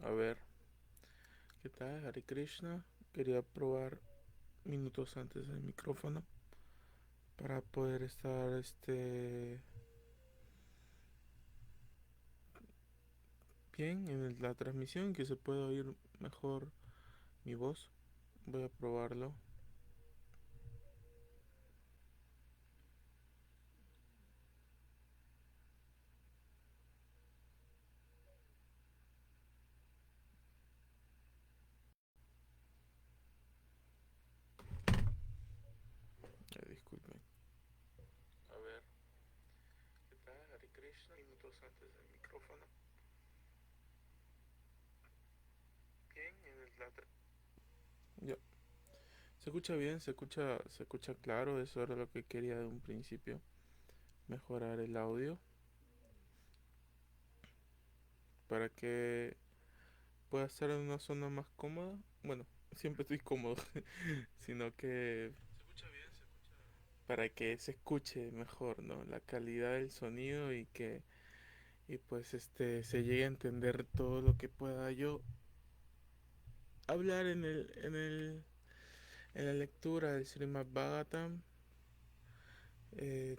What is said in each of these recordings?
A ver, ¿qué tal? Hare Krishna. Quería probar minutos antes el micrófono para poder estar bien en la transmisión, que se pueda oír mejor mi voz. Voy a probarlo. Disculpen. A ver, ¿qué tal? Hare Krishna. Minutos antes del micrófono. Bien en la Ya. Se escucha bien, se escucha claro. Eso era lo que quería de un principio. Mejorar el audio para que pueda estar en una zona más cómoda. Bueno, siempre estoy cómodo, sino que para que se escuche mejor, ¿no? La calidad del sonido y pues se llegue a entender todo lo que pueda yo hablar en la lectura del Srimad Bhagavatam,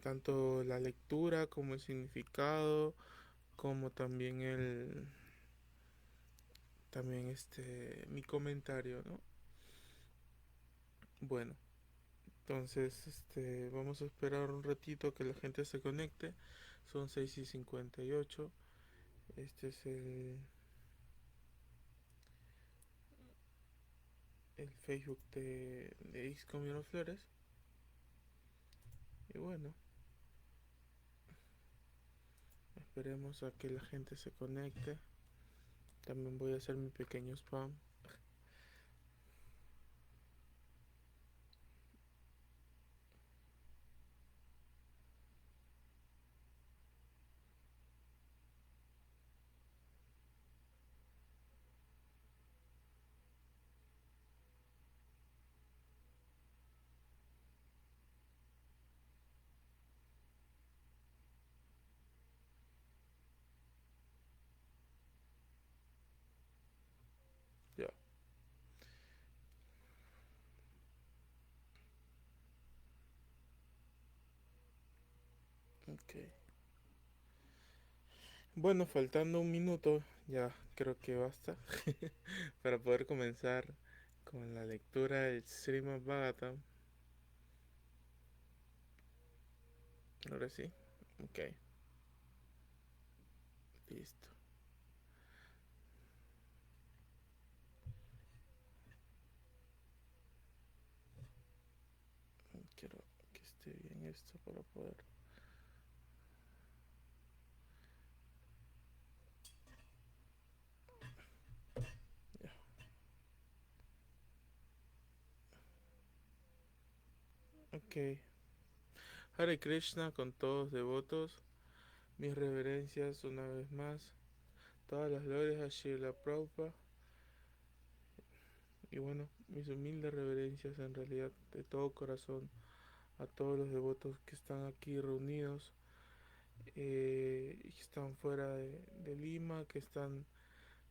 tanto la lectura como el significado, como también mi comentario, ¿no? Bueno, entonces vamos a esperar un ratito que la gente se conecte. Son 6:58. Este es el Facebook de Isco Flores. Y bueno, esperemos a que la gente se conecte. También voy a hacer mi pequeño spam. Ya, ok. Bueno, faltando un minuto, ya creo que basta para poder comenzar con la lectura del Srimad Bhagavatam. Ahora sí, ok, listo. Quiero que esté bien esto para poder. Ya. Ok. Hare Krishna con todos devotos. Mis reverencias una vez más. Todas las glorias a Srila Prabhupada. Y bueno, mis humildes reverencias en realidad de todo corazón a todos los devotos que están aquí reunidos y que están fuera de Lima, que están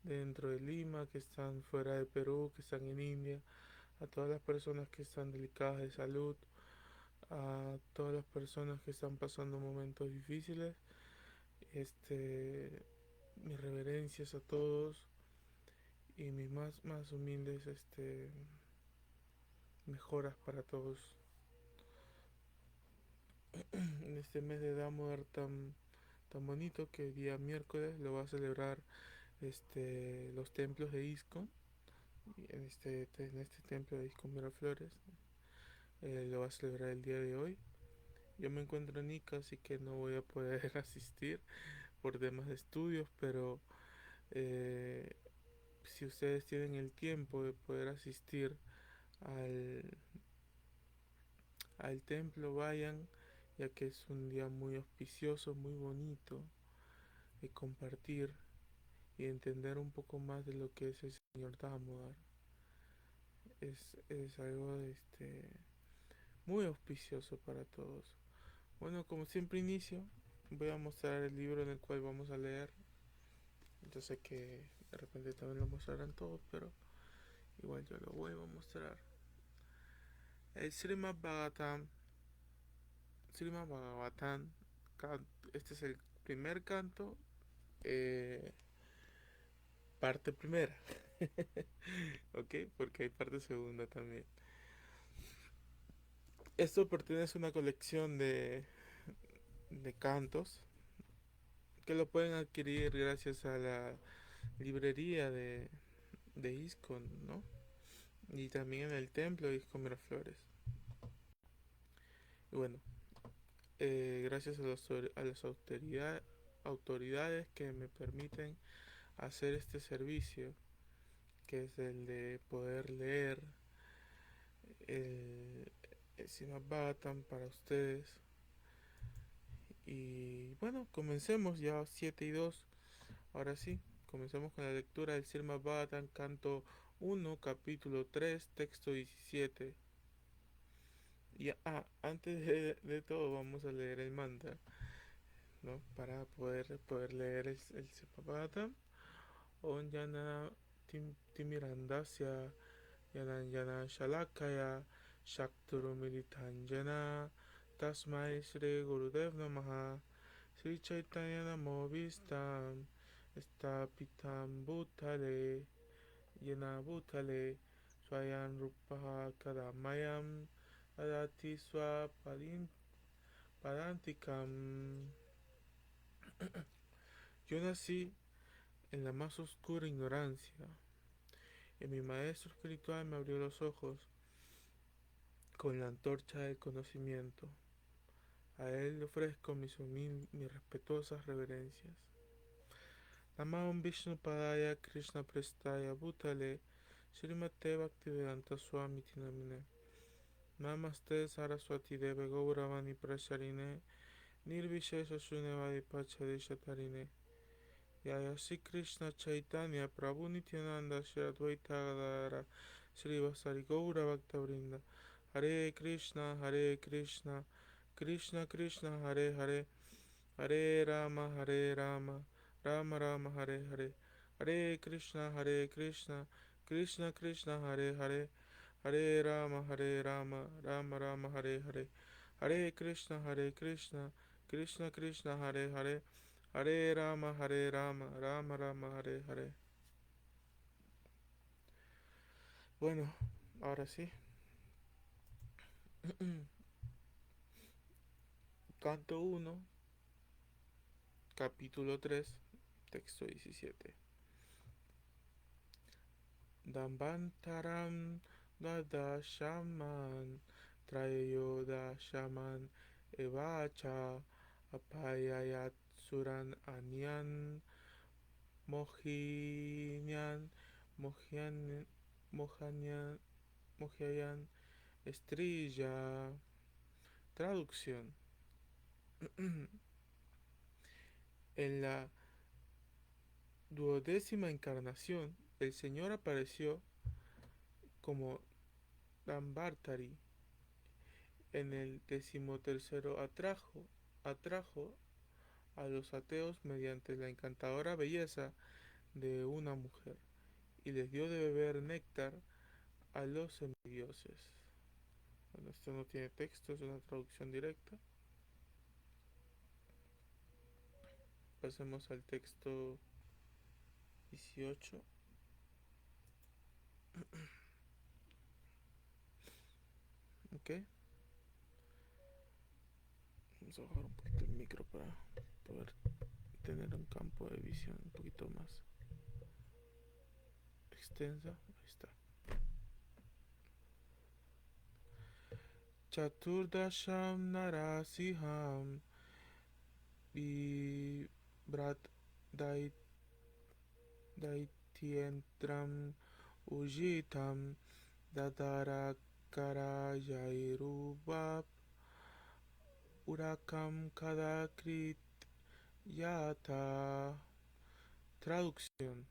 dentro de Lima, que están fuera de Perú, que están en India, a todas las personas que están delicadas de salud, a todas las personas que están pasando momentos difíciles. Mis reverencias a todos y mis más humildes mejoras para todos en este mes de Damodar tan bonito que el día miércoles lo va a celebrar los templos de ISKCON. En este templo de ISKCON Miraflores lo va a celebrar el día de hoy. Yo me encuentro en Ica, así que no voy a poder asistir por temas de estudios, pero eh, si ustedes tienen el tiempo de poder asistir al, al templo, vayan, ya que es un día muy auspicioso, muy bonito, de compartir y entender un poco más de lo que es el señor Damodar. Es algo muy auspicioso para todos. Bueno, como siempre inicio, voy a mostrar el libro en el cual vamos a leer. Yo sé que de repente también lo mostrarán todos, pero igual yo lo vuelvo a mostrar. El Srimad Bhagavatam, este es el primer canto, eh, parte primera, ¿ok? Porque hay parte segunda también. Esto pertenece a una colección de cantos que lo pueden adquirir gracias a la librería de ISKCON, ¿no? Y también en el templo de ISKCON Miraflores. Y bueno, gracias a las autoridades que me permiten hacer este servicio, que es el de poder leer el, el Srimad Bhagavatam para ustedes. Y bueno, comencemos ya 7:02. Ahora sí, comencemos con la lectura del Srimad Bhagavatam, canto 1, capítulo 3, texto 17. Y antes de todo vamos a leer el mantra, ¿no? Para poder leer el Srimad. Om Yana Timirandasya Yananjana Shalakaya Shakturumilitanjana Tasmai Shri Gurudev Namaha Sri Chaitanya Namo Vistam Stapitam Bhutale Yena Bhutale Swayan Rupaha Kadamayam Adati Padantikam. Yo nací en la más oscura ignorancia, y mi maestro espiritual me abrió los ojos con la antorcha del conocimiento. A él le ofrezco mis respetuosas reverencias. Namam Vishnu Padaya Krishna Prestaya Bhutale Srimate Bhaktivedanta Swami Tinamine. Namaste Saraswati Deve Gauravani Prasharine Nirvishesha Shunevadi Pachadishatarine. Yaya Sri Krishna Chaitanya Prabhu Nityananda Shri Advaita Gadara Shri Vasari Gaura Bhakta Hare Krishna Krishna Krishna Hare Hare Hare Rama Rama Rama Hare Hare Hare Krishna Krishna Krishna Hare Hare Hare Rama Rama Rama Hare Hare Hare Krishna Krishna Krishna Hare Hare Hare Rama Rama Rama Hare Hare. Bueno, ahora sí. Canto 1, capítulo 3, texto 17. Dambantaram Dada Shaman Trayoda Shaman Evacha Apayayat Suran Anyan Mohinyan Mohian Mohanyan Mohayan Estrella. Traducción. En la duodécima encarnación, el Señor apareció como Dambartari. En el decimotercero atrajo a los ateos mediante la encantadora belleza de una mujer y les dio de beber néctar a los semidioses. Bueno, esto no tiene texto, es una traducción directa. Pasemos al texto 18. Ok, vamos a bajar un poquito el micro para poder tener un campo de visión un poquito más extensa. Ahí está. Chaturdasham Narasiham Vibrat Daitientram Ujitam Dadara Karajairubab Urakam Kadakrit Yata. Traducción.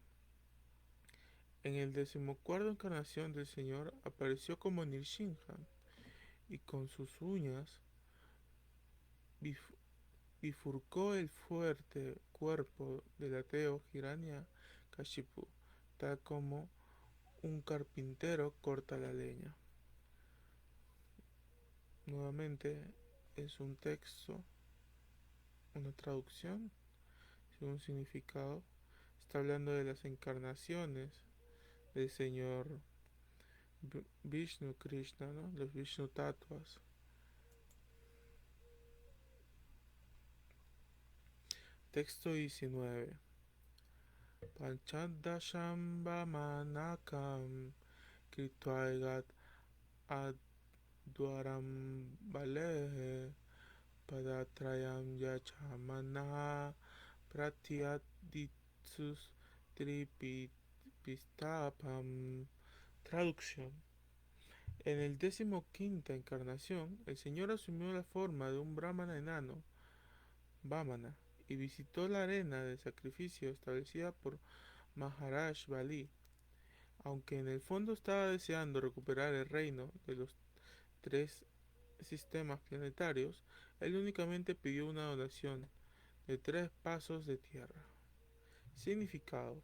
En el decimocuarto encarnación del Señor apareció como Nirshinhan y con sus uñas bifurcó el fuerte cuerpo del ateo Hiranyakashipu, tal como un carpintero corta la leña. Nuevamente es un texto, una traducción, un significado. Está hablando de las encarnaciones del Señor Vishnu Krishna, ¿no? Los Vishnu Tattvas. Texto 19. Panchadashambhamanakam Kritvaigat Adwaram Balehe Padatrayam Yachamana Pratyaditsus Tripistapam. Traducción. En el 15ª encarnación, el Señor asumió la forma de un brahmana enano, Vamana, y visitó la arena de sacrificio establecida por Maharaj Bali. Aunque en el fondo estaba deseando recuperar el reino de los tres sistemas planetarios, él únicamente pidió una donación de 3 pasos de tierra. Significado: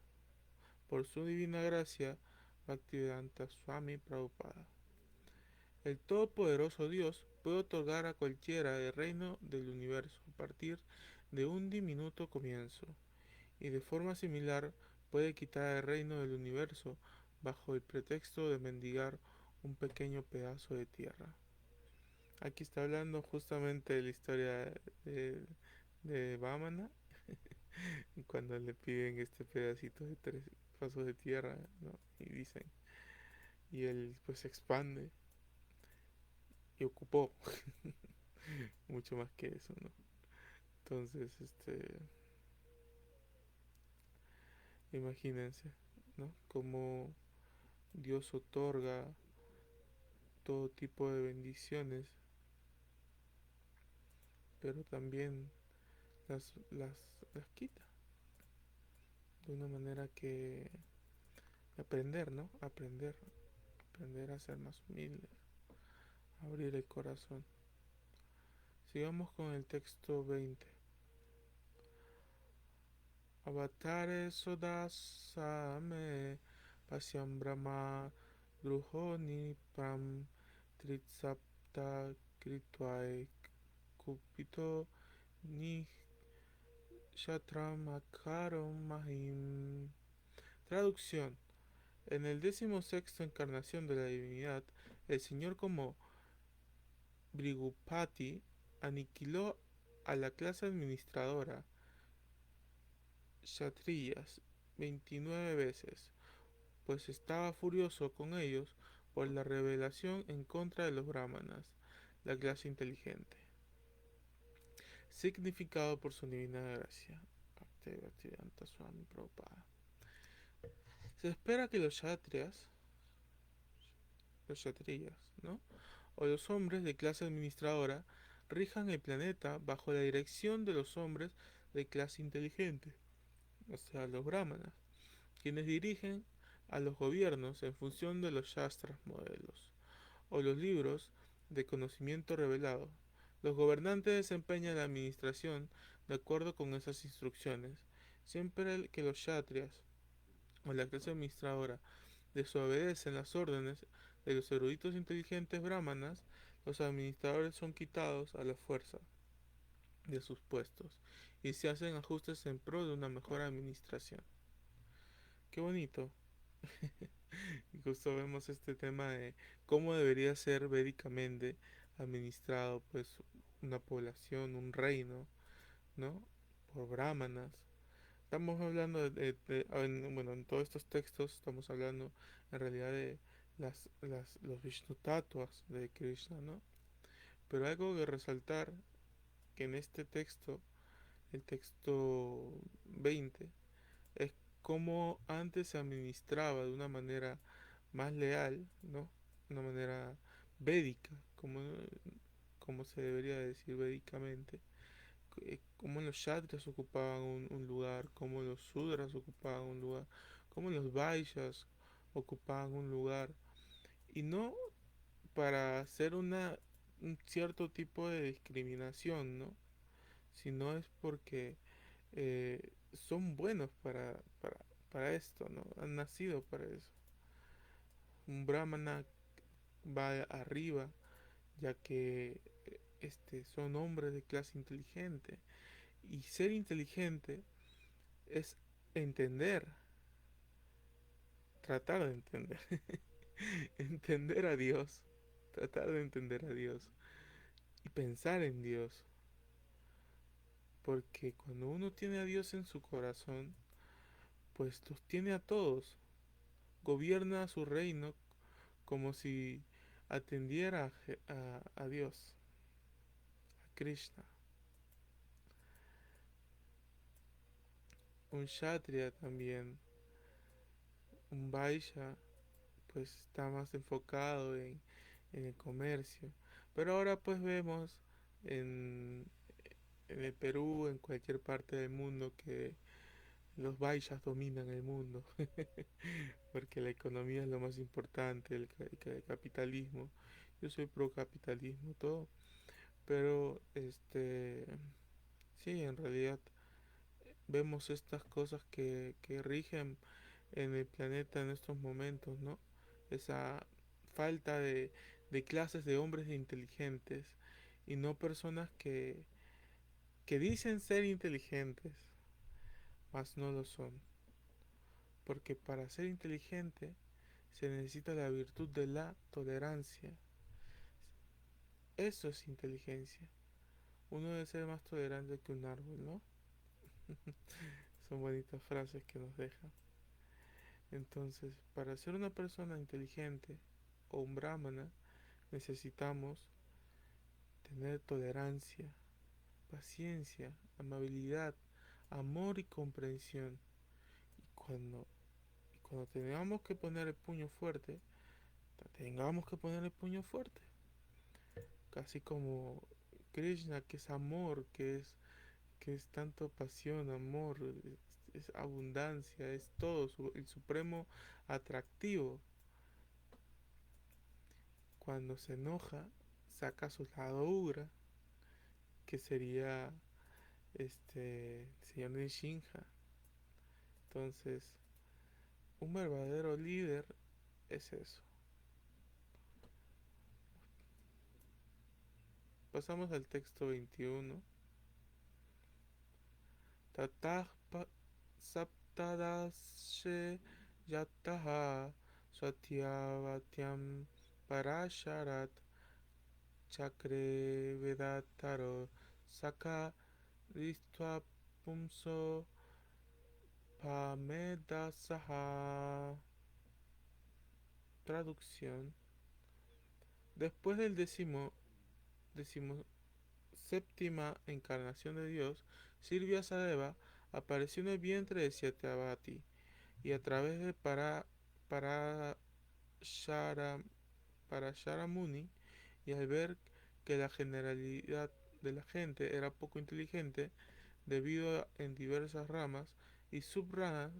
por su divina gracia, Bhaktivedanta Swami Prabhupada. El Todopoderoso Dios puede otorgar a cualquiera el reino del universo a partir de un diminuto comienzo, y de forma similar puede quitar el reino del universo bajo el pretexto de mendigar un pequeño pedazo de tierra. Aquí está hablando justamente de la historia de Vamana, cuando le piden este pedacito de 3 pasos de tierra, ¿no? Y dicen, y él pues se expande y ocupó mucho más que eso, ¿no? Entonces, imagínense, ¿no? Cómo Dios otorga todo tipo de bendiciones, pero también las, las, las quita de una manera que aprender, ¿no? Aprender a ser más humilde, abrir el corazón. Sigamos con el texto 20. Avatare sodasame pasyam brahma druhoni pram tritsapta kritvae kupito ni shatram akarom mahim. Traducción. En el 16º encarnación de la divinidad, el Señor como Brigupati aniquiló a la clase administradora Kshatriyas 29 veces, pues estaba furioso con ellos por la rebelión en contra de los brahmanas, la clase inteligente. Significado por su divina gracia. Se espera que los kshatriyas, ¿no? O los hombres de clase administradora rijan el planeta bajo la dirección de los hombres de clase inteligente, o sea, los brahmanas, quienes dirigen a los gobiernos en función de los shastras modelos, o los libros de conocimiento revelado. Los gobernantes desempeñan la administración de acuerdo con esas instrucciones. Siempre que los kshatriyas o la clase administradora desobedecen las órdenes de los eruditos inteligentes brahmanas, los administradores son quitados a la fuerza de sus puestos y se hacen ajustes en pro de una mejor administración. Qué bonito. Y justo vemos este tema de cómo debería ser védicamente administrado pues una población, un reino, ¿no? Por brahmanas. Estamos hablando bueno, en todos estos textos estamos hablando en realidad de los Vishnu Tattvas de Krishna, ¿no? Pero algo que resaltar que en este texto, el texto 20, es cómo antes se administraba de una manera más leal, ¿no? Una manera védica, como se debería decir védicamente, cómo los kshatriyas ocupaban un lugar, cómo los sudras ocupaban un lugar, cómo los vaishyas ocupaban un lugar, y no para hacer un cierto tipo de discriminación, ¿no? sino es porque son buenos para esto, ¿no? Han nacido para eso. Un brahmana va arriba, ya que son hombres de clase inteligente. Y ser inteligente es entender, tratar de entender, entender a Dios, tratar de entender a Dios y pensar en Dios. Porque cuando uno tiene a Dios en su corazón, pues los tiene a todos. Gobierna su reino como si atendiera a Dios, a Krishna. Un Kshatriya también, un Vaishya, pues está más enfocado en el comercio. Pero ahora pues vemos en, en el Perú, en cualquier parte del mundo, que los Vaishyas dominan el mundo, porque la economía es lo más importante, el capitalismo. Yo soy pro capitalismo, todo, pero sí, en realidad vemos estas cosas que rigen en el planeta en estos momentos, ¿no? Esa falta de clases de hombres inteligentes y no personas que dicen ser inteligentes, mas no lo son. Porque para ser inteligente se necesita la virtud de la tolerancia. Eso es inteligencia. Uno debe ser más tolerante que un árbol, ¿no? Son bonitas frases que nos dejan. Entonces, para ser una persona inteligente o un brahmana, necesitamos tener tolerancia, paciencia, amabilidad, amor y comprensión. Y cuando tengamos que poner el puño fuerte, tengamos que poner el puño fuerte. Casi como Krishna, que es amor, que es tanto pasión, amor, es abundancia, es todo, el supremo atractivo. Cuando se enoja, saca su lado ugra, que sería el señor Nishinja. Entonces, un verdadero líder es eso. Pasamos al texto 21. Tatah saptadashe yataha swatyavatyam parasharat chakre vedataro saka ristva pumso pamedasaha. Traducción. Después del decimo séptima encarnación de Dios, Sirvia Sadeva apareció en el vientre de Satyavati y a través de Parashara, Parasharamuni, y al ver que la generalidad de la gente era poco inteligente debido en diversas ramas y subramas,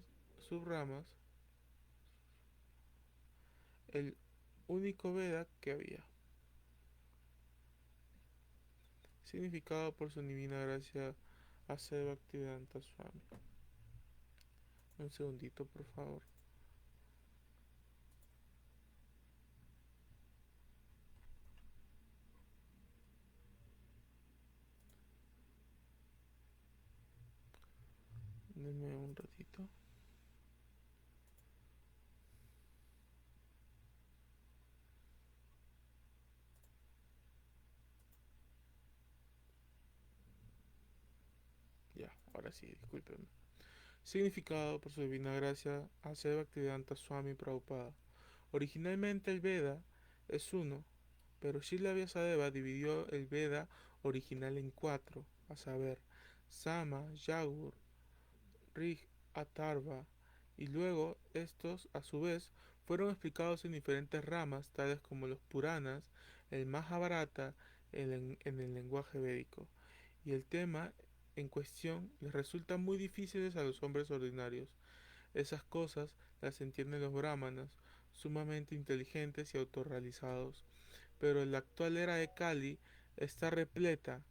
el único Veda que había, significado por su divina gracia Ase Bhaktivedanta Swami. Un segundito, por favor. Denme un ratito. Ya, ahora sí, discúlpenme. Significado por su divina gracia Ase Bhaktivedanta Swami Prabhupada. Originalmente el Veda es uno, pero Srila Vyasadeva dividió el Veda original en cuatro, a saber, Sama, Yagur, Rig, Atharva, y luego estos, a su vez, fueron explicados en diferentes ramas, tales como los Puranas, el Mahabharata, en el lenguaje védico, y el tema en cuestión les resulta muy difíciles a los hombres ordinarios. Esas cosas las entienden los brahmanas, sumamente inteligentes y autorrealizados, pero la actual era de Kali está repleta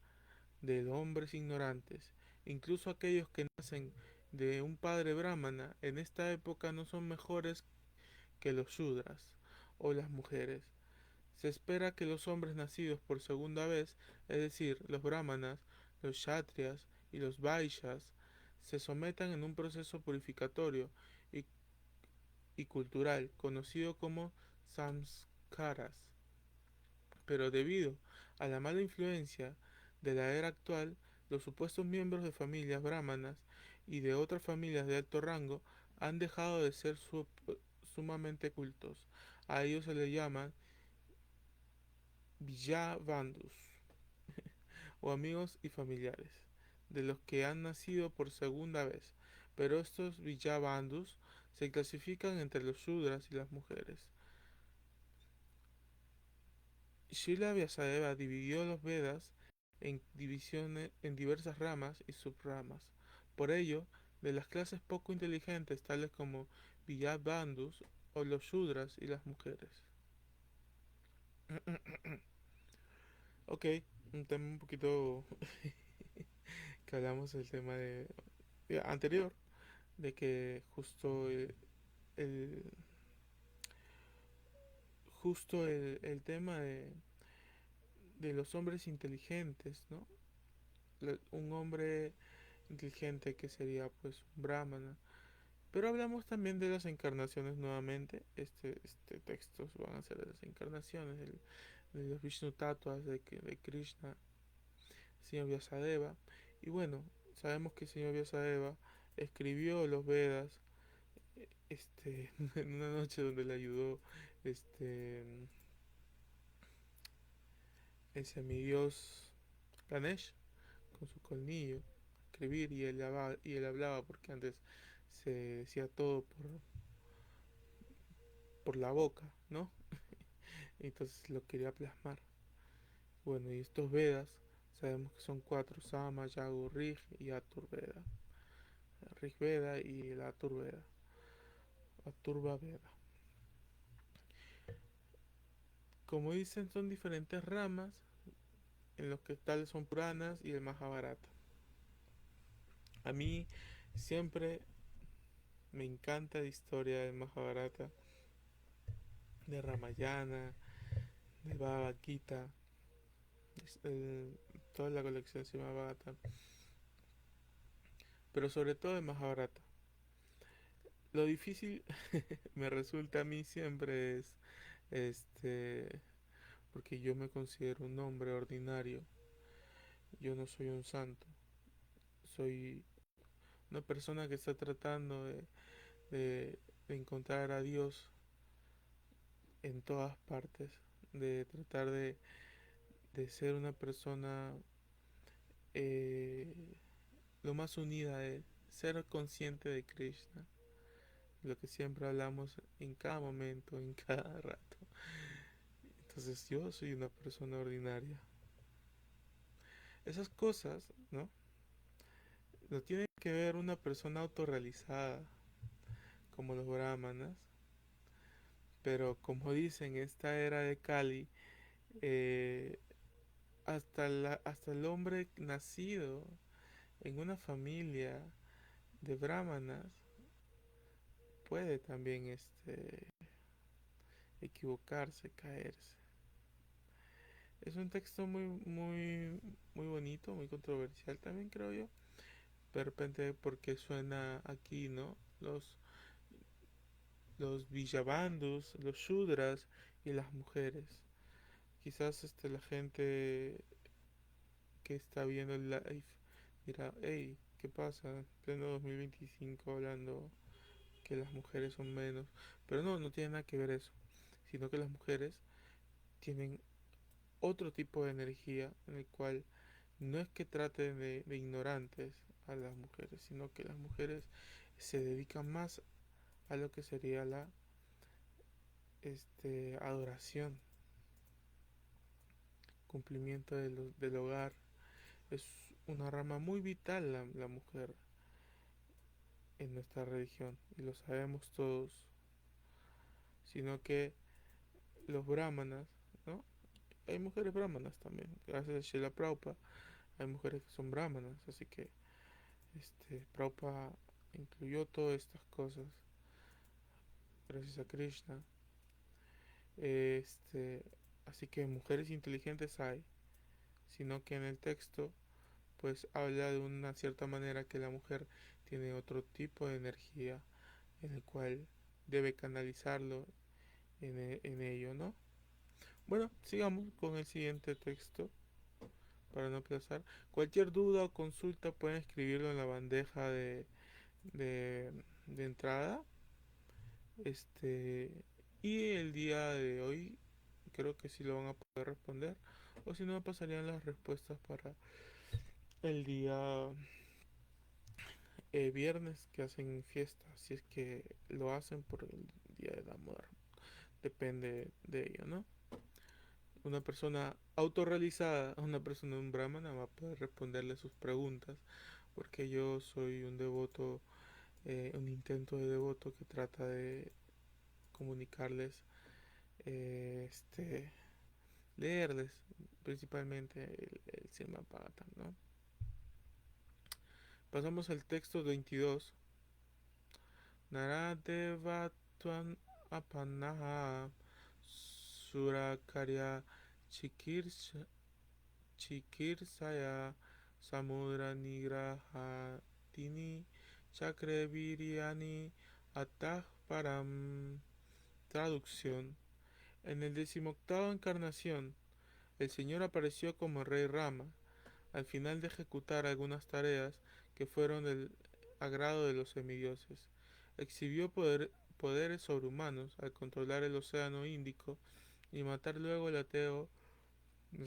de los hombres ignorantes. Incluso aquellos que nacen de un padre brahmana en esta época no son mejores que los shudras o las mujeres. Se espera que los hombres nacidos por segunda vez, es decir, los brahmanas, los kshatriyas y los vaishyas, se sometan en un proceso purificatorio y, y cultural conocido como samskaras. Pero debido a la mala influencia de la era actual, los supuestos miembros de familias brahmanas y de otras familias de alto rango han dejado de ser sumamente cultos. A ellos se les llama Vijayabandhus o amigos y familiares de los que han nacido por segunda vez. Pero estos Vijayabandhus se clasifican entre los Shudras y las mujeres. Srila Vyasadeva dividió los Vedas en divisiones en diversas ramas y subramas. Por ello, de las clases poco inteligentes tales como Vijayabandhus o los Shudras y las mujeres. Ok, un tema un poquito que hablamos del tema anterior, de que el el tema de los hombres inteligentes, ¿no? Un hombre inteligente que sería pues un brahmana. Pero hablamos también de las encarnaciones nuevamente. Este textos van a ser de las encarnaciones de los Vishnu Tattvas de Krishna, señor Vyasadeva. Y bueno, sabemos que el señor Vyasadeva escribió los Vedas en una noche donde le ayudó este el semidios Ganesh con su colmillo a escribir y él hablaba porque antes se decía todo por la boca, ¿no? Entonces lo quería plasmar. Bueno, y estos Vedas sabemos que son cuatro: Sama, Yagu, Rig y Aturveda. Rig Veda y el Aturveda. Aturva Veda. Como dicen, son diferentes ramas en los que tales son Puranas y el Mahabharata. A mí siempre me encanta la historia del Mahabharata, de Ramayana, de Bhagavad Gita, toda la colección se llama Bhagavatam, pero sobre todo de Mahabharata. Lo difícil me resulta a mí siempre es este porque yo me considero un hombre ordinario. Yo no soy un santo. Soy una persona que está tratando de encontrar a Dios en todas partes, de tratar de ser una persona eh, lo más unida a Él, ser consciente de Krishna, lo que siempre hablamos en cada momento, en cada rato. Entonces yo soy una persona ordinaria. Esas cosas, ¿no? No tiene que ver una persona autorrealizada como los brahmanas, pero como dicen, esta era de Kali, eh, hasta el hombre nacido en una familia de brahmanas puede también equivocarse, caerse. Es un texto muy bonito, muy controversial también creo yo. De repente porque suena aquí, ¿no? Los Vijabandhus, los Shudras y las mujeres. Quizás la gente que está viendo el live dirá, hey, ¿qué pasa? En pleno 2025 hablando que las mujeres son menos. Pero no, no tiene nada que ver eso. Sino que las mujeres tienen otro tipo de energía en el cual no es que traten de ignorantes a las mujeres, sino que las mujeres se dedican más a lo que sería la adoración, cumplimiento del hogar. Es una rama muy vital la mujer en nuestra religión y lo sabemos todos, sino que los brahmanas, ¿no? Hay mujeres brahmanas también, gracias a Srila Prabhupada hay mujeres que son brahmanas, así que Prabhupada incluyó todas estas cosas, gracias a Krishna. Este, así que mujeres inteligentes hay, sino que en el texto pues habla de una cierta manera que la mujer tiene otro tipo de energía en el cual debe canalizarlo en ello, ¿no? Bueno, sigamos con el siguiente texto para no aplazar. Cualquier duda o consulta pueden escribirlo en la bandeja de, de entrada. Este, y el día de hoy creo que sí lo van a poder responder. O si no, pasarían las respuestas para el día viernes que hacen fiesta. Si es que lo hacen por el día del amor. Depende de ello, ¿no? Una persona autorrealizada, una persona, un brahmana, va a poder responderle sus preguntas. Porque yo soy un devoto, un intento de devoto que trata de comunicarles, leerles principalmente el Srimad Bhagavatam, ¿no? Pasamos al texto 22. Naradeva Twan Apanaha Surakarya Chikirsha Chikirsaya Samudra Nigrahatini Chakre Viriani Atah Param. Traducción. En el 18º encarnación, el Señor apareció como Rey Rama, al final de ejecutar algunas tareas que fueron del agrado de los semidioses. Exhibió poderes sobrehumanos al controlar el océano Índico y matar luego al ateo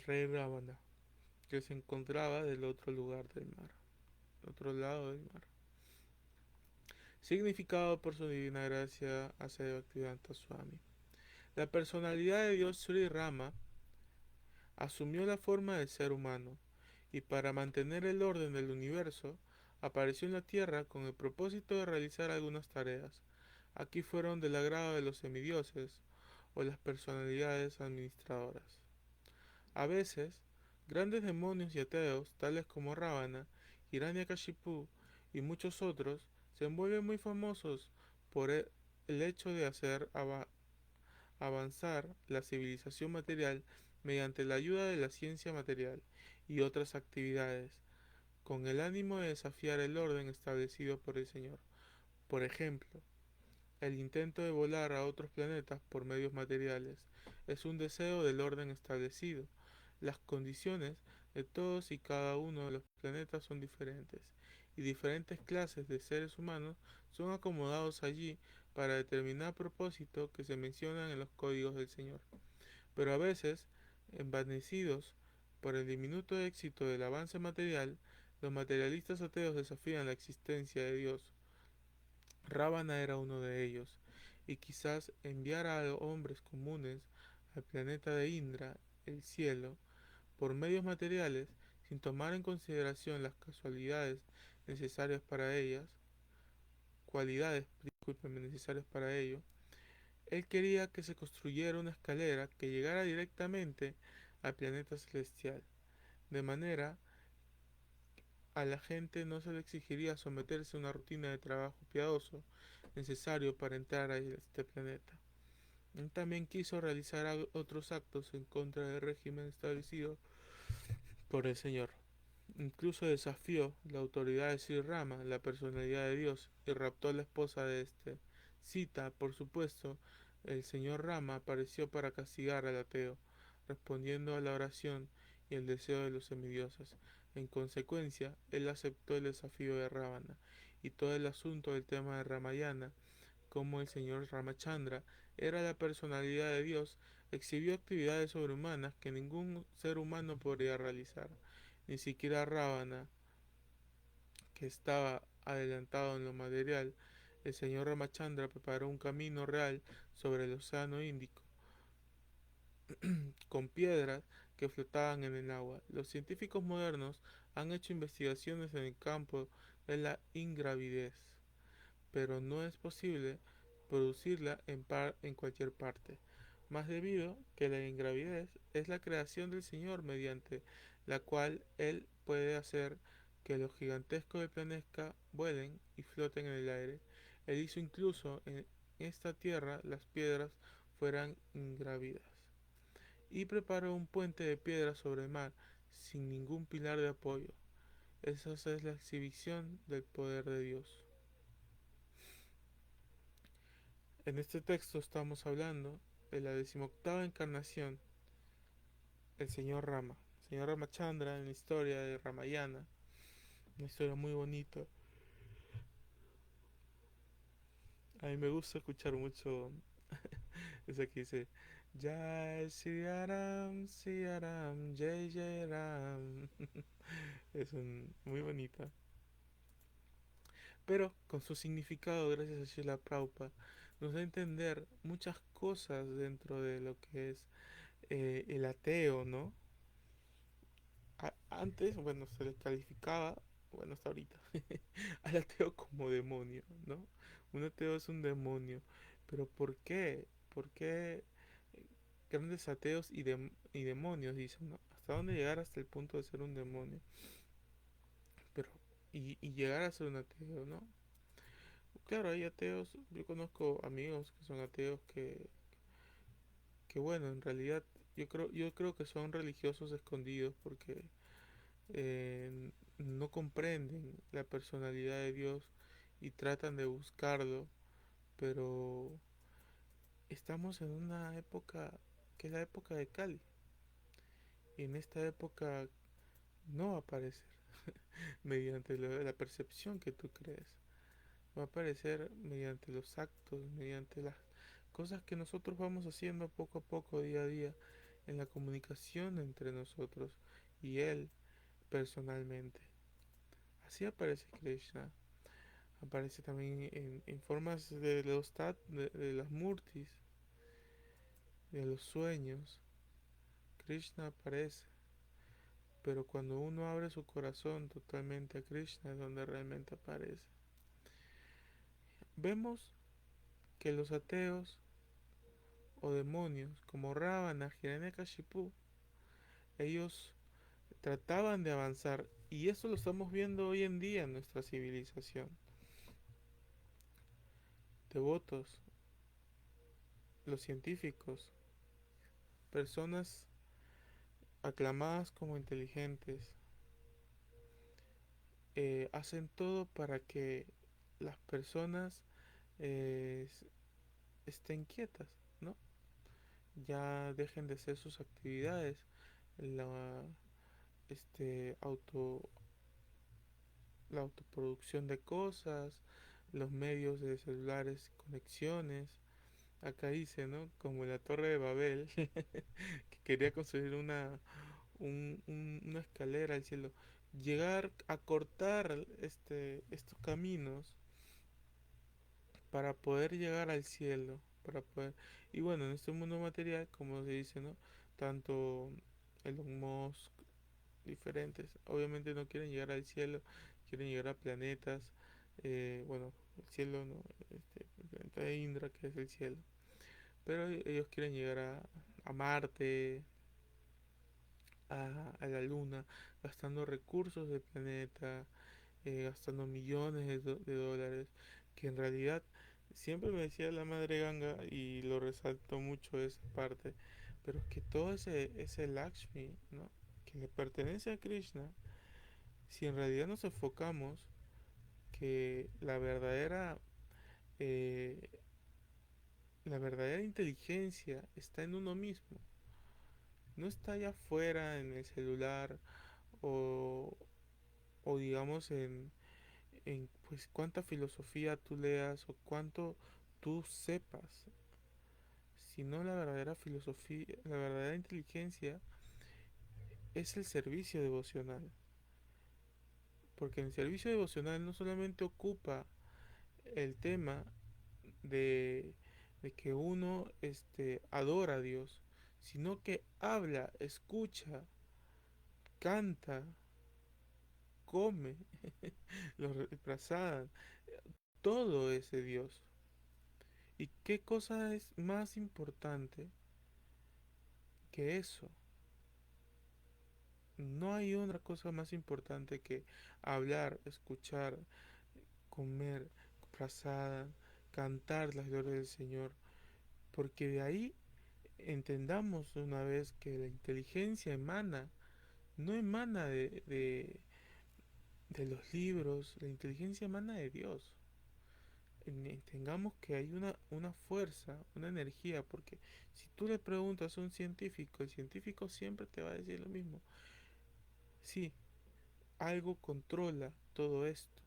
rey Ravana, que se encontraba del otro lugar del mar, otro lado del mar. Significado por su divina gracia hacia Bhaktivedanta Swami. La personalidad de Dios Sri Rama asumió la forma del ser humano y para mantener el orden del universo apareció en la tierra con el propósito de realizar algunas tareas. Aquí fueron del agrado de los semidioses o las personalidades administradoras. A veces, grandes demonios y ateos, tales como Ravana, Hiranyakashipu y muchos otros, se vuelven muy famosos por el hecho de hacer avanzar la civilización material mediante la ayuda de la ciencia material y otras actividades, con el ánimo de desafiar el orden establecido por el Señor. Por ejemplo, el intento de volar a otros planetas por medios materiales es un deseo del orden establecido. Las condiciones de todos y cada uno de los planetas son diferentes, y diferentes clases de seres humanos son acomodados allí para determinar propósito que se mencionan en los códigos del Señor. Pero a veces, envanecidos por el diminuto éxito del avance material, los materialistas ateos desafían la existencia de Dios. Ravana era uno de ellos, y quizás enviar a hombres comunes al planeta de Indra, el cielo, por medios materiales, sin tomar en consideración las casualidades necesarias para ellas, cualidades, discúlpenme, necesarias para ello. Él quería que se construyera una escalera que llegara directamente al planeta celestial, de manera a la gente no se le exigiría someterse a una rutina de trabajo piadoso necesario para entrar a este planeta. Él también quiso realizar otros actos en contra del régimen establecido por el Señor. Incluso desafió la autoridad de Sri Rama, la personalidad de Dios, y raptó a la esposa de este. Sita, por supuesto, el señor Rama apareció para castigar al ateo, respondiendo a la oración y el deseo de los semidioses. En consecuencia, él aceptó el desafío de Ravana, y todo el asunto del tema de Ramayana, como el señor Ramachandra era la personalidad de Dios, exhibió actividades sobrehumanas que ningún ser humano podría realizar, ni siquiera Ravana, que estaba adelantado en lo material. El señor Ramachandra preparó un camino real sobre el océano Índico, con piedras que flotaban en el agua. Los científicos modernos han hecho investigaciones en el campo de la ingravidez, pero no es posible producirla en cualquier parte, más debido que la ingravidez es la creación del Señor mediante la cual él puede hacer que los gigantescos del planeta vuelen y floten en el aire. Él hizo incluso en esta tierra las piedras fueran ingrávidas y preparó un puente de piedra sobre el mar sin ningún pilar de apoyo. Esa es la exhibición del poder de Dios. En este texto estamos hablando de la decimoctava encarnación, el señor Rama. El señor Ramachandra en la historia de Ramayana, una historia muy bonita. A mí me gusta escuchar mucho esa que dice Jai Sri Ram, Jai Jai Ram. Muy bonita. Pero con su significado, gracias a Srila Prabhupada, nos da a entender muchas cosas dentro de lo que es el ateo, ¿no? Antes, bueno, se le calificaba, bueno, hasta ahorita, al ateo como demonio, ¿no? Un ateo es un demonio. Pero ¿por qué? ¿Por qué grandes ateos y demonios, dicen, ¿no? ¿Hasta dónde llegar hasta el punto de ser un demonio? Pero, y llegar a ser un ateo, ¿no? Claro, hay ateos, yo conozco amigos que son ateos que bueno, en realidad yo creo que son religiosos escondidos porque no comprenden la personalidad de Dios y tratan de buscarlo, pero estamos en una época que es la época de Cali, y en esta época no va a aparecer mediante la percepción que tú crees, va a aparecer mediante los actos, mediante las cosas que nosotros vamos haciendo poco a poco, día a día, en la comunicación entre nosotros y Él personalmente. Así aparece Krishna. Aparece también en formas de los de las murtis, de los sueños. Krishna aparece. Pero cuando uno abre su corazón totalmente a Krishna es donde realmente aparece. Vemos que los ateos o demonios como Ravana, Hiranyakashipu, ellos trataban de avanzar, y eso lo estamos viendo hoy en día en nuestra civilización. Devotos, los científicos, personas aclamadas como inteligentes, hacen todo para que las personas eh, estén quietas, ¿no? Ya dejen de hacer sus actividades, la, este, la autoproducción de cosas, los medios de celulares, conexiones. Acá dice, ¿no? Como la Torre de Babel, que quería construir una escalera al cielo. Llegar a cortar estos caminos para poder llegar al cielo, para poder... Y bueno, en este mundo material, como se dice, ¿no? Tanto Elon Musk, diferentes, obviamente no quieren llegar al cielo, quieren llegar a planetas, bueno, el cielo, ¿no? El planeta de Indra, que es el cielo. Pero ellos quieren llegar a Marte, a la Luna, gastando recursos del planeta, gastando millones de dólares, que en realidad siempre me decía la madre Ganga, y lo resalto mucho esa parte, pero es que todo ese Lakshmi, ¿no? Que le pertenece a Krishna, si en realidad nos enfocamos que eh, la verdadera inteligencia está en uno mismo, no está allá afuera en el celular o, o digamos en pues cuánta filosofía tú leas o cuánto tú sepas, sino la verdadera filosofía, la verdadera inteligencia es el servicio devocional, porque en el servicio devocional no solamente ocupa el tema de, de que uno adora a Dios, sino que habla, escucha, canta, come, lo prasadan, todo es de Dios. ¿Y qué cosa es más importante que eso? no hay otra cosa más importante que hablar, escuchar, comer, prasada, cantar las glorias del Señor, porque de ahí entendamos una vez que la inteligencia emana, no emana de los libros, la inteligencia emana de Dios. Tengamos que hay una fuerza, una energía, porque si tú le preguntas a un científico, el científico siempre te va a decir lo mismo. Sí, algo controla todo esto.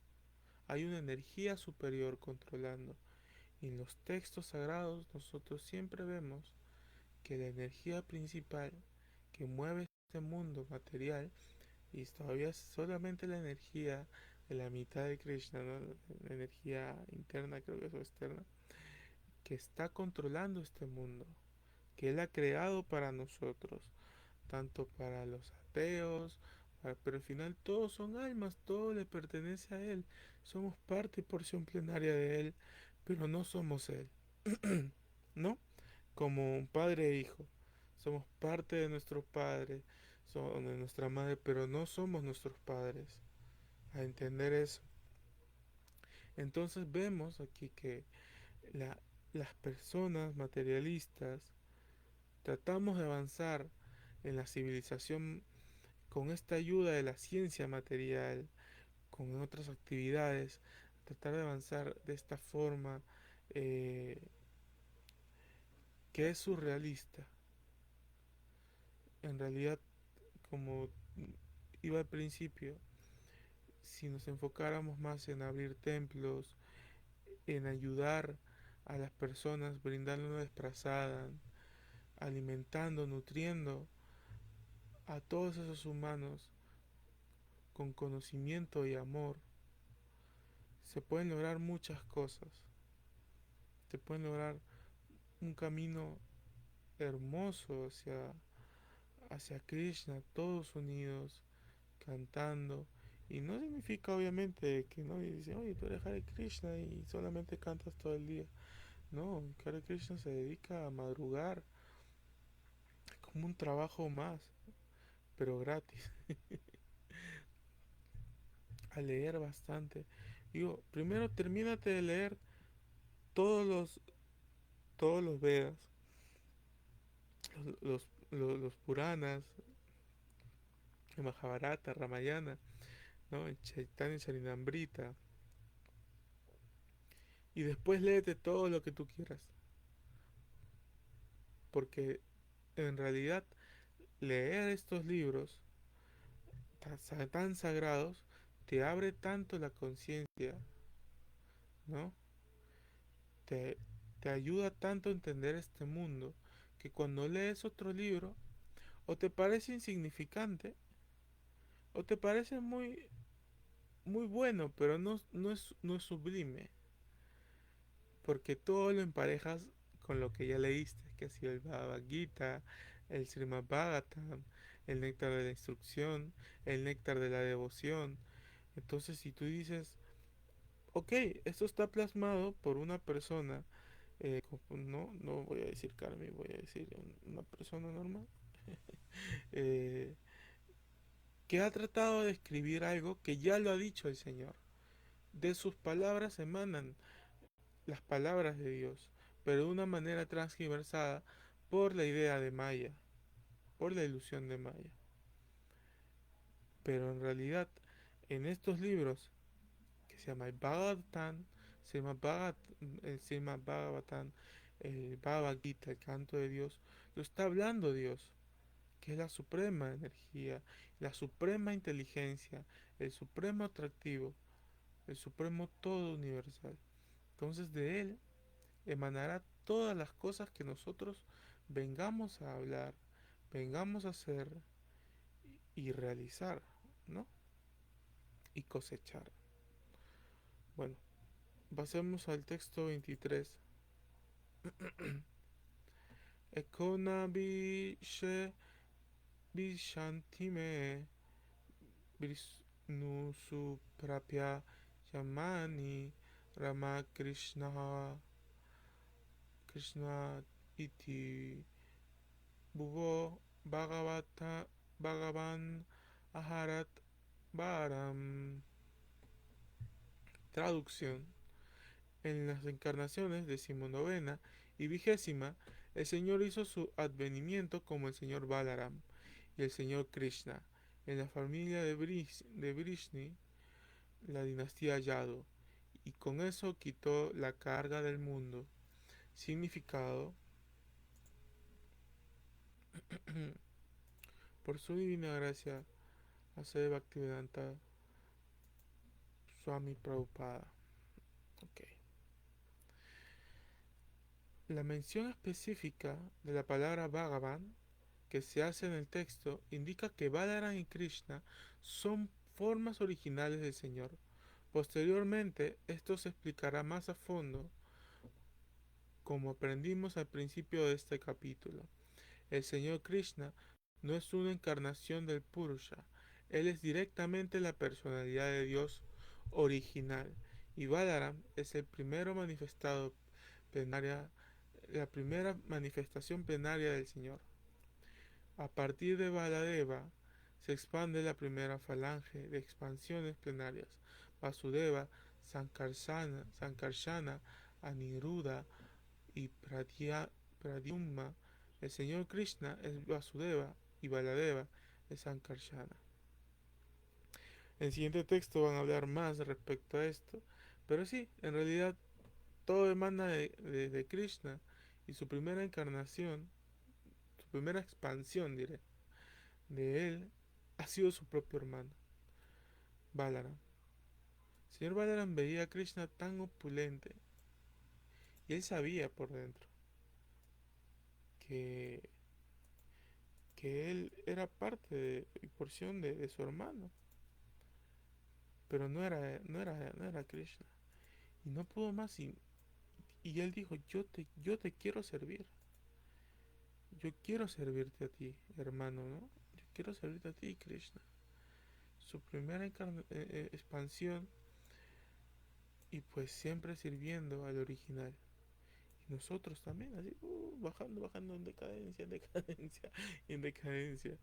Hay una energía superior controlando. Y en los textos sagrados nosotros siempre vemos que la energía principal que mueve este mundo material, y todavía es solamente la energía de la mitad de Krishna, ¿no? La energía interna, creo que es, o externa, que está controlando este mundo, que Él ha creado para nosotros, tanto para los ateos, pero al final todos son almas, todo le pertenece a Él, somos parte y porción plenaria de Él, pero no somos Él, ¿no? Como un padre e hijo, somos parte de nuestro padre, de nuestra madre, pero no somos nuestros padres. A entender eso. Entonces vemos aquí que la, las personas materialistas tratamos de avanzar en la civilización con esta ayuda de la ciencia material, con otras actividades, tratar de avanzar de esta forma eh, que es surrealista. En realidad, como iba al principio, si nos enfocáramos más en abrir templos, en ayudar a las personas, brindarles una desplazada, alimentando, nutriendo a todos esos humanos con conocimiento y amor, se pueden lograr muchas cosas. Se pueden lograr un camino hermoso hacia Krishna, todos unidos, cantando. Y no significa obviamente que no, y dicen, oye, tú eres Hare Krishna y solamente cantas todo el día. No, Hare Krishna se dedica a madrugar, es como un trabajo más, pero gratis, a leer bastante. Digo, primero termínate de leer todos los, todos los Vedas, los Puranas, el Mahabharata, Ramayana, ¿no? El Chaitanya Charitamrita, y después léete todo lo que tú quieras, porque en realidad leer estos libros tan sagrados te abre tanto la conciencia, ¿no? Te, te ayuda tanto a entender este mundo que cuando lees otro libro o te parece insignificante o te parece muy bueno, pero no es sublime, porque todo lo emparejas con lo que ya leíste, que ha sido el Bhagavad Gita, el Srimad Bhagavatam, el néctar de la instrucción, el néctar de la devoción. Entonces, si tú dices, ok, esto está plasmado por una persona, no voy a decir Carmen, voy a decir una persona normal, eh, que ha tratado de escribir algo que ya lo ha dicho el Señor. De sus palabras emanan las palabras de Dios, pero de una manera transgiversada por la idea de Maya, por la ilusión de Maya. Pero en realidad, en estos libros, que se llama el Bhagavatam, se llama Bhagavatam, el Bhagavad Gita, el canto de Dios, lo está hablando Dios, que es la suprema energía, la suprema inteligencia, el supremo atractivo, el supremo todo universal. Entonces de Él emanará todas las cosas que nosotros vengamos a hablar, vengamos a hacer y realizar, ¿no? Y cosechar. Bueno, pasemos al texto 23. Ekona bishe vishantime visnu suprapya yamani Rama Krishna iti Bhuvo Bhagavata Bhagavan Aharat Baram. Traducción. En las encarnaciones decimonovena y vigésima, el Señor hizo su advenimiento como el Señor Balaram y el Señor Krishna, en la familia de Vrishni, la dinastía Yadu, y con eso quitó la carga del mundo. Significado: por su divina gracia, hace Bhaktivedanta Swami Prabhupada. Okay. La mención específica de la palabra Bhagavan que se hace en el texto indica que Balaram y Krishna son formas originales del Señor. Posteriormente, esto se explicará más a fondo, como aprendimos al principio de este capítulo. El Señor Krishna no es una encarnación del Purusha, Él es directamente la personalidad de Dios original, y Balaram es el primero manifestado plenaria, la primera manifestación plenaria del Señor. A partir de Baladeva se expande la primera falange de expansiones plenarias: Vasudeva, Sankarsana, Aniruddha y Pradyumna. El Señor Krishna es Vasudeva y Baladeva es Sankarsana. En el siguiente texto van a hablar más respecto a esto, pero sí, en realidad todo emana de Krishna, y su primera encarnación, su primera expansión, diré, de él ha sido su propio hermano, Balaram. El señor Balaram veía a Krishna tan opulente, y él sabía por dentro que, que él era parte y porción de su hermano, pero no era Krishna. Y no pudo más, y él dijo: yo te quiero servir. Yo quiero servirte a ti, hermano, ¿no? Yo quiero servirte a ti, Krishna. Su primera expansión, y pues siempre sirviendo al original. Y nosotros también, así, bajando, bajando, en decadencia, en decadencia, en decadencia.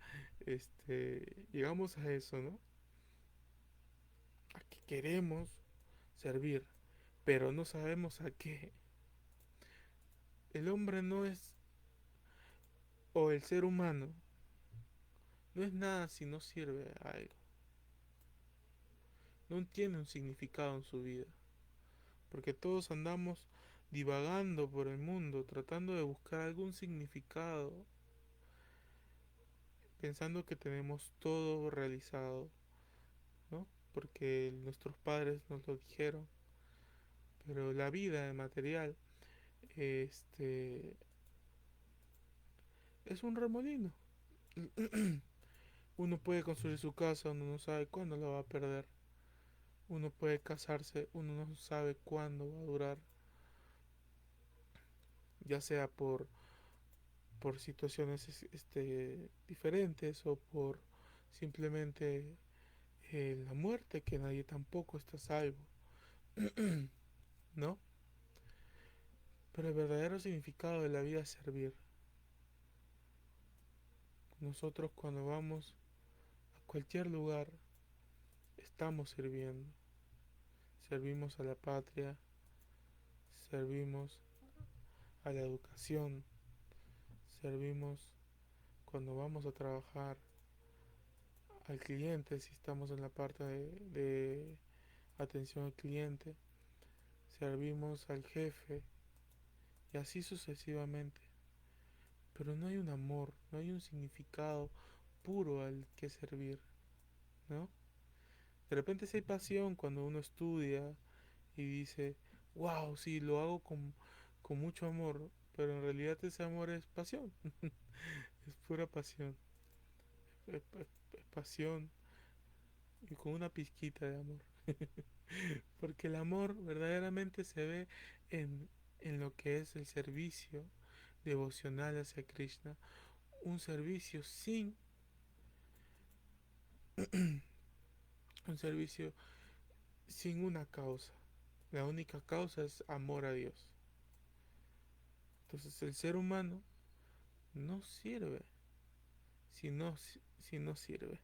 Llegamos a eso, ¿no? A que queremos servir, pero no sabemos a qué. El hombre no es, o el ser humano, no es nada si no sirve a algo. No tiene un significado en su vida. Porque todos andamos divagando por el mundo, tratando de buscar algún significado, pensando que tenemos todo realizado, ¿no? Porque nuestros padres nos lo dijeron. Pero la vida material, este, es un remolino. Uno puede construir su casa, uno no sabe cuándo la va a perder. Uno puede casarse, uno no sabe cuándo va a durar. Ya sea por situaciones diferentes, o por simplemente la muerte, que nadie tampoco está salvo, ¿no? Pero el verdadero significado de la vida es servir. Nosotros, cuando vamos a cualquier lugar, estamos sirviendo. Servimos a la patria, servimos a la educación, servimos cuando vamos a trabajar al cliente, si estamos en la parte de atención al cliente, servimos al jefe, y así sucesivamente. Pero no hay un amor, no hay un significado puro al que servir, ¿no? De repente sí hay pasión cuando uno estudia y dice: wow, sí, lo hago con mucho amor, pero en realidad ese amor es pasión, es pura pasión, es pasión, y con una pizquita de amor. Porque el amor verdaderamente se ve en, en lo que es el servicio devocional hacia Krishna, un servicio sin un servicio sin una causa. La única causa es amor a Dios. Entonces el ser humano no sirve si no sirve.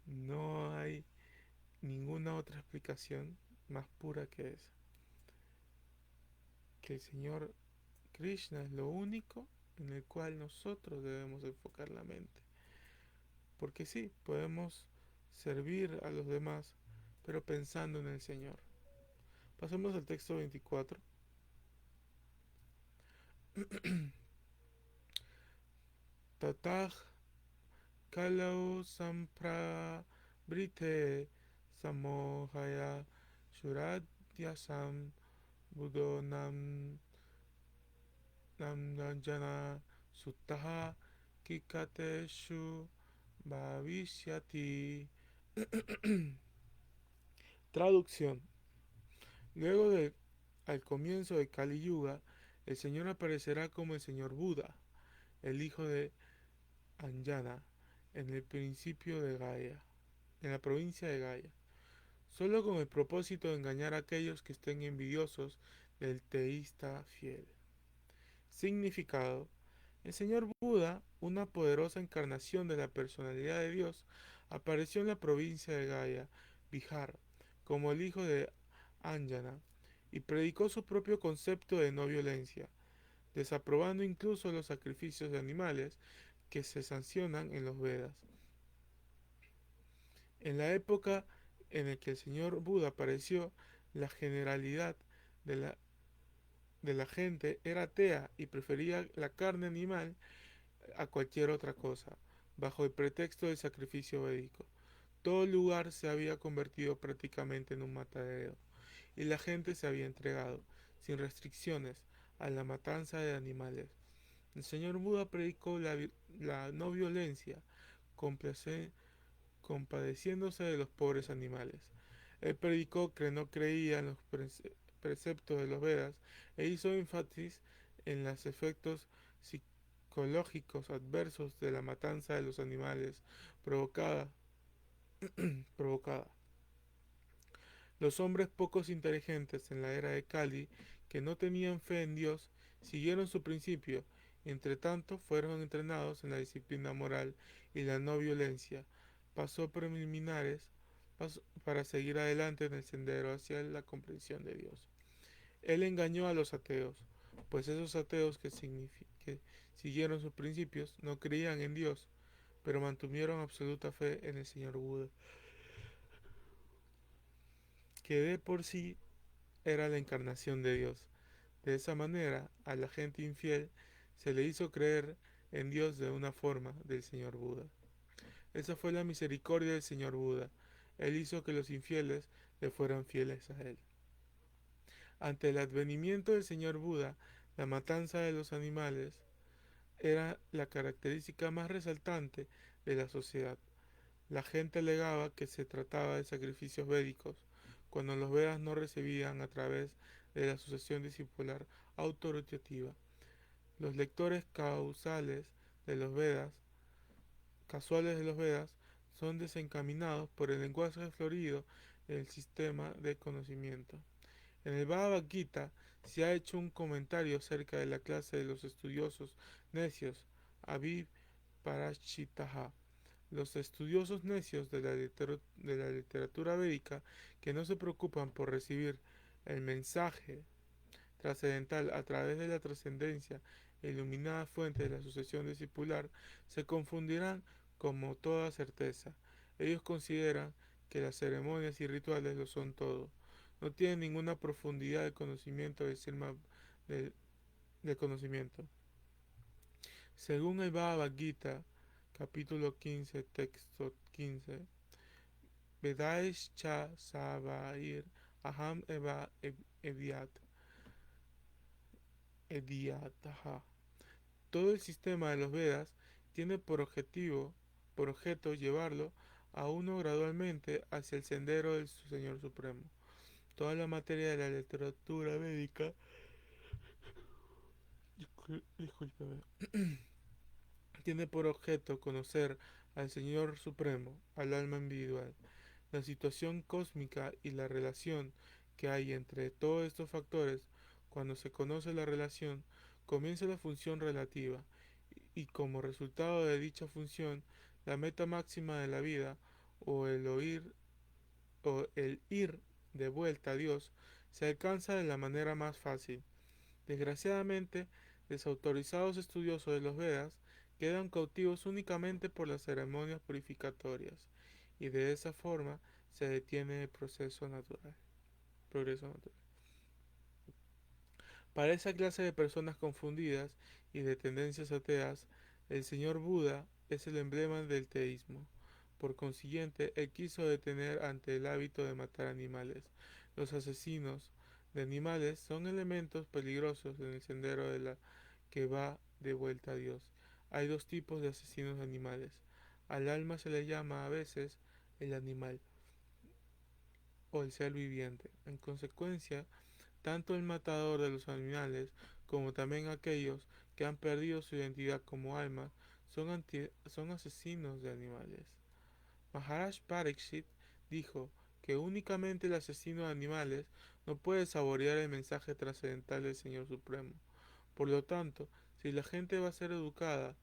No hay ninguna otra explicación más pura que esa. Que el Señor Krishna es lo único en el cual nosotros debemos enfocar la mente. Porque sí, podemos servir a los demás, pero pensando en el Señor. Pasemos al texto 24. Tatah kalau samprabrite samohaya shuradyasam buddho namnajana suttaha kikateshu bhavishyati. Traducción. Luego de al comienzo de Kali Yuga, el Señor aparecerá como el Señor Buda, el hijo de Anjana, en el principio de Gaya, en la provincia de Gaya, solo con el propósito de engañar a aquellos que estén envidiosos del teísta fiel. Significado: el Señor Buda, una poderosa encarnación de la personalidad de Dios, apareció en la provincia de Gaya, Bihar, como el hijo de Anjana, y predicó su propio concepto de no violencia, desaprobando incluso los sacrificios de animales que se sancionan en los Vedas. En la época en la que el Señor Buda apareció, la generalidad de la gente era atea y prefería la carne animal a cualquier otra cosa, bajo el pretexto del sacrificio védico. Todo el lugar se había convertido prácticamente en un matadero, y la gente se había entregado, sin restricciones, a la matanza de animales. El Señor Buda predicó la no violencia, compadeciéndose de los pobres animales. Él predicó que no creía en los preceptos de los Vedas e hizo énfasis en los efectos psicológicos adversos de la matanza de los animales provocada. provocada. Los hombres pocos inteligentes en la era de Kali, que no tenían fe en Dios, siguieron su principio, y entre tanto fueron entrenados en la disciplina moral y la no violencia, pasos preliminares para seguir adelante en el sendero hacia la comprensión de Dios. Él engañó a los ateos, pues esos ateos que siguieron sus principios no creían en Dios, pero mantuvieron absoluta fe en el Señor Buda, que de por sí era la encarnación de Dios. De esa manera, a la gente infiel se le hizo creer en Dios de una forma del Señor Buda. Esa fue la misericordia del Señor Buda. Él hizo que los infieles le fueran fieles a Él. Ante el advenimiento del Señor Buda, la matanza de los animales era la característica más resaltante de la sociedad. La gente alegaba que se trataba de sacrificios védicos, cuando los Vedas no recibían a través de la sucesión discipular autoritativa. Los lectores de los Vedas, casuales de los Vedas son desencaminados por el lenguaje florido del sistema de conocimiento. En el Bhagavad Gita se ha hecho un comentario acerca de la clase de los estudiosos necios, Aviv Parashitaha, los estudiosos necios de la literatura védica que no se preocupan por recibir el mensaje trascendental a través de la trascendencia e iluminada fuente de la sucesión discipular, se confundirán como toda certeza. Ellos consideran que las ceremonias y rituales lo son todo. No tienen ninguna profundidad de conocimiento del, del conocimiento. Según el Bhagavad Gita, capítulo 15, texto 15, Vedais cha savair aham eva ediataha. Todo el sistema de los Vedas tiene por objeto llevarlo a uno gradualmente hacia el sendero del Señor Supremo. Toda la materia de la literatura védica, discúlpeme, tiene por objeto conocer al Señor Supremo, al alma individual, la situación cósmica y la relación que hay entre todos estos factores. Cuando se conoce la relación, comienza la función relativa, y como resultado de dicha función La meta máxima de la vida, o el oír, o el ir de vuelta a Dios, se alcanza de la manera más fácil. Desgraciadamente, desautorizados estudiosos de los Vedas quedan cautivos únicamente por las ceremonias purificatorias, y de esa forma se detiene el progreso natural. Para esa clase de personas confundidas y de tendencias ateas, el señor Buda es el emblema del teísmo. Por consiguiente, él quiso detener ante el hábito de matar animales. Los asesinos de animales son elementos peligrosos en el sendero de la que va de vuelta a Dios. Hay dos tipos de asesinos de animales. Al alma se le llama a veces el animal o el ser viviente. En consecuencia, tanto el matador de los animales como también aquellos que han perdido su identidad como almas son asesinos de animales. Maharaj Pariksit dijo que únicamente el asesino de animales no puede saborear el mensaje trascendental del Señor Supremo. Por lo tanto, si la gente va a ser educada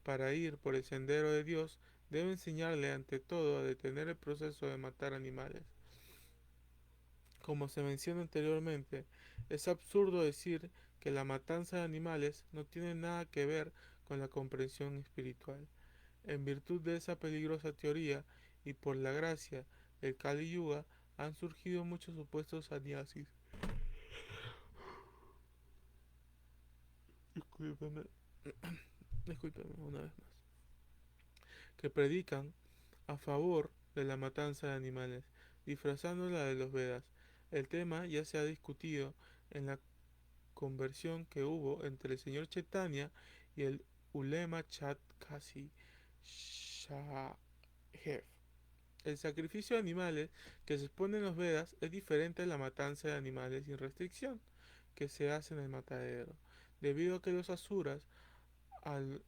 para ir por el sendero de Dios, debe enseñarle ante todo a detener el proceso de matar animales. Como se menciona anteriormente, es absurdo decir que la matanza de animales no tiene nada que ver con la comprensión espiritual. En virtud de esa peligrosa teoría y por la gracia del Kali Yuga han surgido muchos supuestos sannyasis. Discúlpeme, discúlpeme una vez más. Que predican a favor de la matanza de animales, disfrazándola de los Vedas. El tema ya se ha discutido en la conversión que hubo entre el señor Chaitanya y el ulema Chat Kasi Shahev. El sacrificio de animales que se expone en los Vedas es diferente a la matanza de animales sin restricción que se hace en el matadero, debido a que los asuras, al,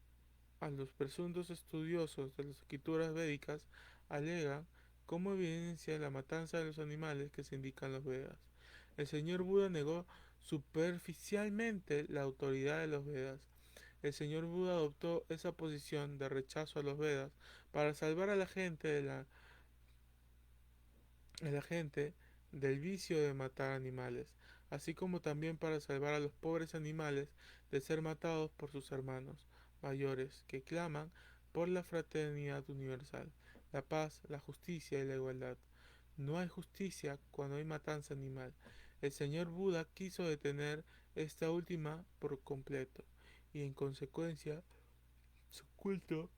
a los presuntos estudiosos de las escrituras védicas, alegan como evidencia la matanza de los animales que se indica en los Vedas. El señor Buda negó superficialmente la autoridad de los Vedas. El señor Buda adoptó esa posición de rechazo a los Vedas para salvar a la gente del vicio de matar animales, así como también para salvar a los pobres animales de ser matados por sus hermanos mayores que claman por la fraternidad universal, la paz, la justicia y la igualdad. No hay justicia cuando hay matanza animal. El señor Buda quiso detener esta última por completo y en consecuencia su culto,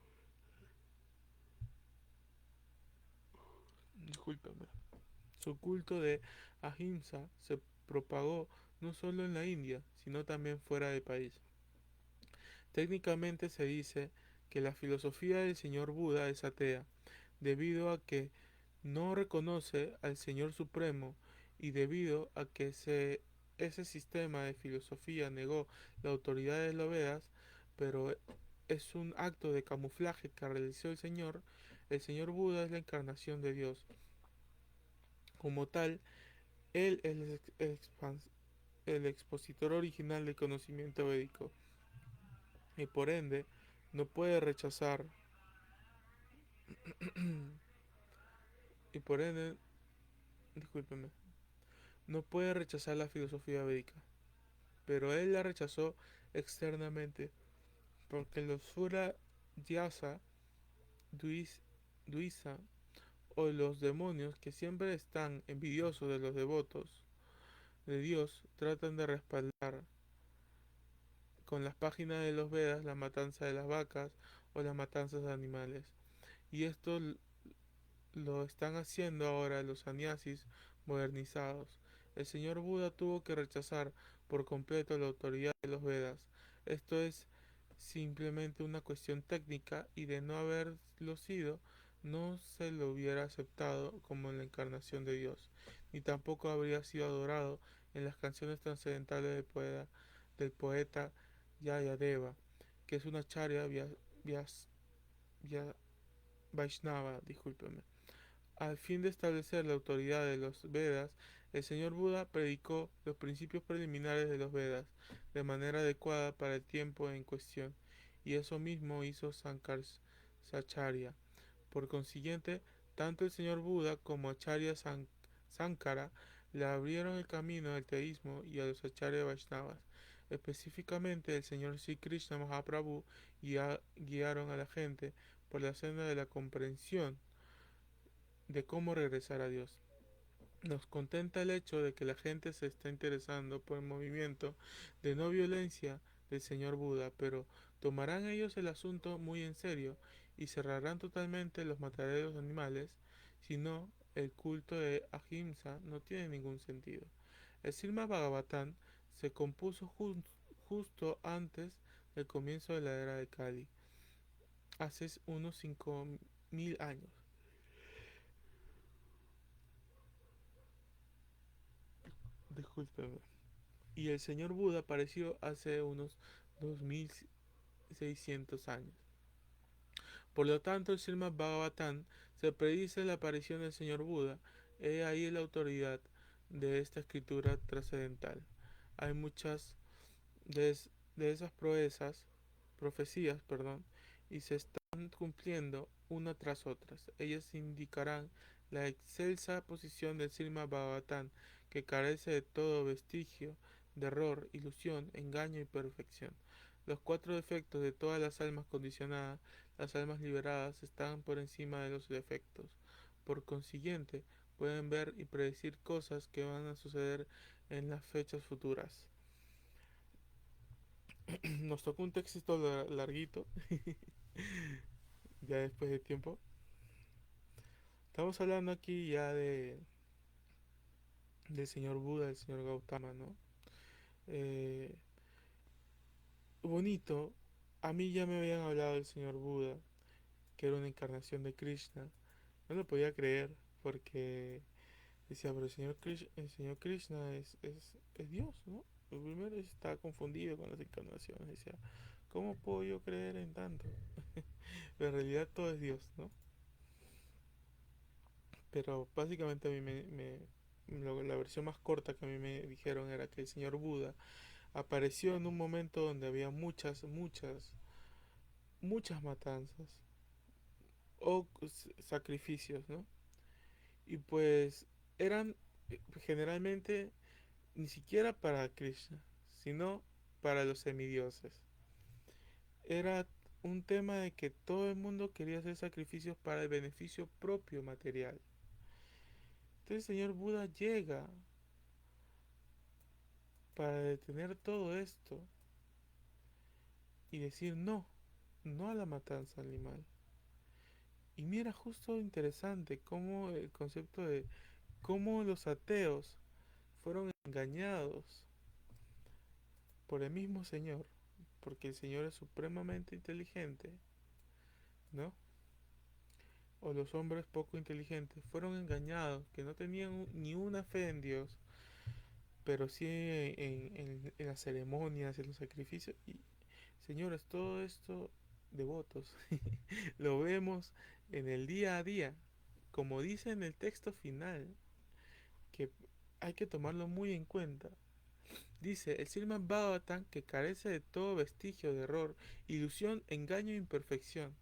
discúlpame, su culto de Ahimsa se propagó no solo en la India, sino también fuera del país. Técnicamente se dice que la filosofía del señor Buda es atea, debido a que no reconoce al Señor Supremo y debido a que ese sistema de filosofía negó la autoridad de los Vedas, pero es un acto de camuflaje que realizó el Señor Buda es la encarnación de Dios. Como tal, él es el expositor original del conocimiento védico y por ende no puede rechazar y por ende, discúlpeme, no puede rechazar la filosofía védica, pero él la rechazó externamente porque los Sura Dyasa, Duisa o los demonios que siempre están envidiosos de los devotos de Dios tratan de respaldar con las páginas de los Vedas la matanza de las vacas o las matanzas de animales. Y esto lo están haciendo ahora los sannyasis modernizados. El señor Buda tuvo que rechazar por completo la autoridad de los Vedas. Esto es simplemente una cuestión técnica y de no haberlo sido, no se lo hubiera aceptado como la encarnación de Dios, ni tampoco habría sido adorado en las canciones trascendentales del poeta Yayadeva, que es una charya Vaishnava, discúlpeme. Al fin de establecer la autoridad de los Vedas, el señor Buda predicó los principios preliminares de los Vedas de manera adecuada para el tiempo en cuestión, y eso mismo hizo Sacharya. Por consiguiente, tanto el señor Buda como Acharya Sankara le abrieron el camino al teísmo y a los Acharya Vaishnavas. Específicamente, el señor Sri Krishna Mahaprabhu guiaron a la gente por la senda de la comprensión de cómo regresar a Dios. Nos contenta el hecho de que la gente se está interesando por el movimiento de no violencia del señor Buda, pero tomarán ellos el asunto muy en serio y cerrarán totalmente los mataderos de animales, si no, el culto de Ahimsa no tiene ningún sentido. El Srimad Bhagavatam se compuso justo antes del comienzo de la era de Kali, hace unos 5000 años. Discúlpeme. Y el señor Buda apareció hace unos 2600 años. Por lo tanto, el Srimad Bhagavatam se predice la aparición del señor Buda. He ahí la autoridad de esta escritura trascendental. Hay muchas de, de esas profecías, y se están cumpliendo una tras otras. Ellas indicarán la excelsa posición del Srimad Bhagavatam, que carece de todo vestigio de error, ilusión, engaño y perfección. Los cuatro defectos de todas las almas condicionadas, las almas liberadas, están por encima de los defectos. Por consiguiente, pueden ver y predecir cosas que van a suceder en las fechas futuras. Nos tocó un texto larguito, ya después de tiempo. Estamos hablando aquí ya del señor Buda, del señor Gautama, ¿no? Eh, bonito, a mí ya me habían hablado del señor Buda, que era una encarnación de Krishna. No lo podía creer porque decía, pero el señor Krishna es Dios, ¿no? El primero está confundido con las encarnaciones. Decía, ¿cómo puedo yo creer en tanto? Pero en realidad todo es Dios, ¿no? Pero básicamente a mí la versión más corta que a mí me dijeron era que el señor Buda apareció en un momento donde había muchas matanzas o sacrificios, ¿no? Y pues eran generalmente ni siquiera para Krishna, sino para los semidioses. Era un tema de que todo el mundo quería hacer sacrificios para el beneficio propio material. Entonces el señor Buda llega para detener todo esto y decir no, no a la matanza animal. Y mira, justo interesante cómo el concepto de cómo los ateos fueron engañados por el mismo Señor, porque el Señor es supremamente inteligente, ¿no? O los hombres poco inteligentes fueron engañados, que no tenían ni una fe en Dios, pero sí en las ceremonias, en los sacrificios. Y señores, todo esto devotos lo vemos en el día a día, como dice en el texto final, que hay que tomarlo muy en cuenta. Dice, el Srimad Bhagavatam que carece de todo vestigio de error, ilusión, engaño e imperfección,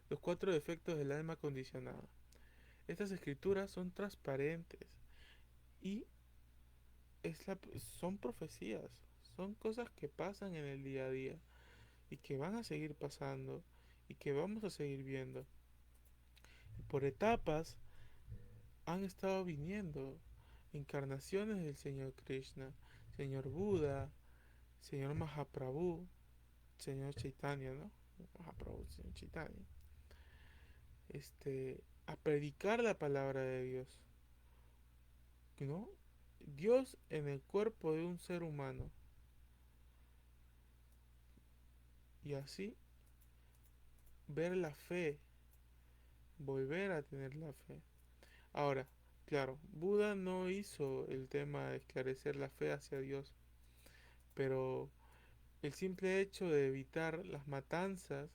los cuatro defectos del alma condicionada. Estas escrituras son transparentes y son profecías, son cosas que pasan en el día a día y que van a seguir pasando y que vamos a seguir viendo. Y por etapas han estado viniendo encarnaciones del Señor Krishna, Señor Buda, Señor Mahaprabhu, Señor Chaitanya, ¿no? Mahaprabhu, Señor Chaitanya. A predicar la palabra de Dios, ¿no? Dios en el cuerpo de un ser humano. Y así ver la fe, volver a tener la fe. Ahora, claro, Buda no hizo el tema de esclarecer la fe hacia Dios, pero el simple hecho de evitar las matanzas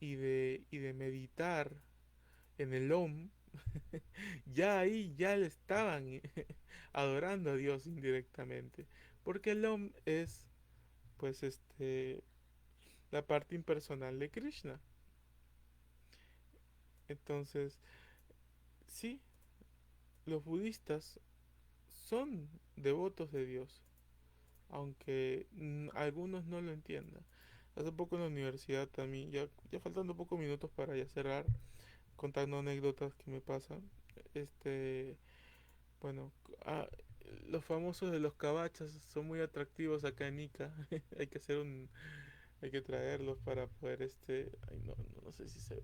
y de meditar en el Om, ya ahí ya le estaban adorando a Dios indirectamente, porque el Om es pues la parte impersonal de Krishna. Entonces, sí, los budistas son devotos de Dios, aunque algunos no lo entiendan. Hace poco en la universidad también, ya faltando pocos minutos para ya cerrar, contando anécdotas que me pasan. Este, bueno, ah, los famosos de los cabachas son muy atractivos acá en Ica. hay que hacer un, hay que traerlos para poder ay no sé si se ve,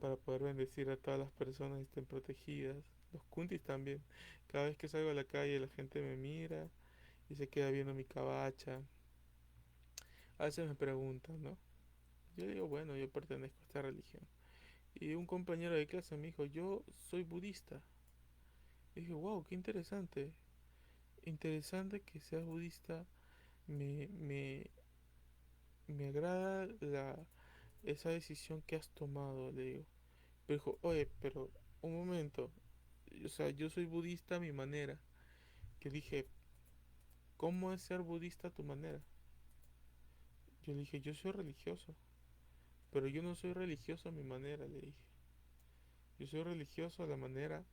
para poder bendecir a todas las personas y estén protegidas. Los kuntis también. Cada vez que salgo a la calle la gente me mira y se queda viendo mi cabacha. A veces me preguntan, ¿no? Yo digo, bueno, yo pertenezco a esta religión. Y un compañero de clase me dijo, yo soy budista. Y dije, wow, qué interesante. Interesante que seas budista. Me, me, me agrada esa decisión que has tomado, le digo. Pero dijo, oye, pero un momento. O sea, yo soy budista a mi manera. Que dije, ¿cómo es ser budista a tu manera? Yo le dije, yo soy religioso. Pero yo no soy religioso a mi manera, le dije. Yo soy religioso a la manera